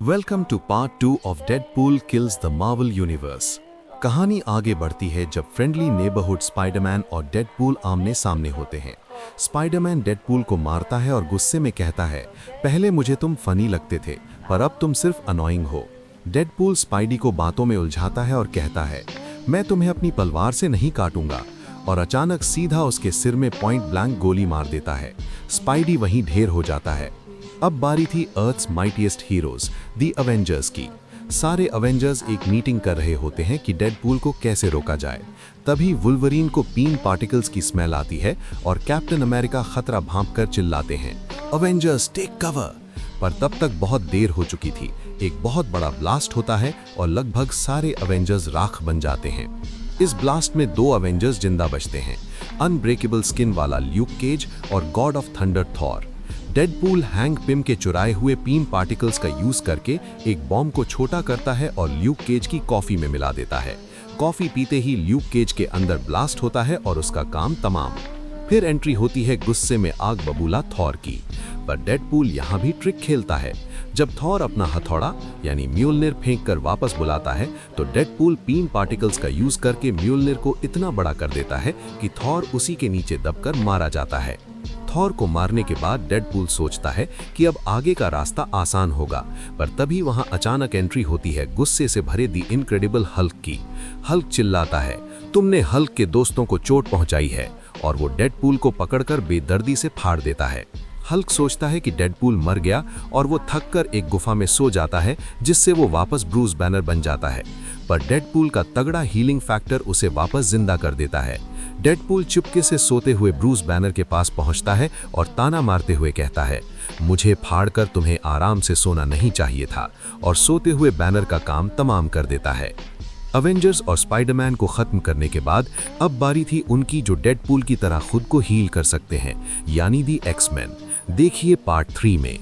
Welcome to part 2 of Deadpool kills the Marvel universe. कहानी आगे बढ़ती है जब फ्रेंडली नेबरहुड स्पाइडरमैन और डेडपूल आमने सामने होते हैं। स्पाइडरमैन डेडपूल को मारता है और गुस्से में कहता है, पहले मुझे तुम फनी लगते थे पर अब तुम सिर्फ अनोइंग हो। डेडपूल स्पाइडी को बातों में उलझाता है और कहता है, मैं तुम्हें अपनी तलवार से नहीं काटूंगा, और अचानक सीधा उसके सिर में पॉइंट ब्लैंक गोली मार देता है। स्पाइडी वहीं ढेर हो जाता है। अब बारी थी अर्थ्स माइटीएस्ट हीरोज दी अवेंजर्स की। सारे अवेंजर्स एक मीटिंग कर रहे होते हैं कि डेडपूल को कैसे रोका जाए। तभी वुल्वरीन को पीन पार्टिकल्स की स्मेल आती है और कैप्टन अमेरिका खतरा भांपकर चिल्लाते हैं, अवेंजर्स टेक कवर। पर तब तक बहुत देर हो चुकी थी। एक बहुत बड़ा ब्लास्ट होता है और लगभग सारे अवेंजर्स राख बन जाते हैं। इस ब्लास्ट में 2 अवेंजर्स जिंदा बचते हैं, अनब्रेकेबल स्किन वाला ल्यूक केज और God of thunder Thor. Deadpool hang Pym के चुराए हुए पीन पार्टिकल्स का यूज करके एक बॉम्ब को छोटा करता है और ल्यूक केज की कॉफी में मिला देता है। कॉफी पीते ही ल्यूक केज के अंदर ब्लास्ट होता है और उसका काम तमाम। फिर एंट्री होती है गुस्से में आग बबूला थॉर की। पर डेडपूल यहाँ भी ट्रिक खेलता है। जब थॉर अपना हथौड़ा यानी म्योल्निर फेंक कर वापस बुलाता है तो डेडपूल पीन पार्टिकल्स का यूज करके म्योल्निर को इतना बड़ा कर देता है कि थॉर उसी के नीचे दबकर मारा जाता है। थॉर को मारने के बाद डेडपूल सोचता है कि अब आगे का रास्ता आसान होगा, पर तभी वहां अचानक एंट्री होती है गुस्से से भरे दी इनक्रेडिबल हल्क की। हल्क चिल्लाता है, तुमने हल्क के दोस्तों को चोट पहुंचाई है, और वो डेडपूल को पकड़कर बेदर्दी से फाड़ देता है। हल्क सोचता है कि डेडपूल मर गया और वो थककर एक गुफा में सो जाता है, जिससे वो वापस ब्रूस बैनर बन जाता है। पर डेडपूल का तगड़ा हीलिंग फैक्टर उसे वापस जिंदा कर देता है। डेडपूल चुपके से सोते हुए ब्रूस बैनर के पास पहुंचता है और ताना मारते हुए कहता है, मुझे फाड़कर तुम्हें आराम से सोना नहीं चाहिए था, और सोते हुए बैनर का काम तमाम कर देता है। अवेंजर्स और स्पाइडरमैन को खत्म करने के बाद अब बारी थी उनकी जो डेडपूल की तरह खुद को हील कर सकते हैं, यानी दी एक्स-मैन। देखिए पार्ट 3 में।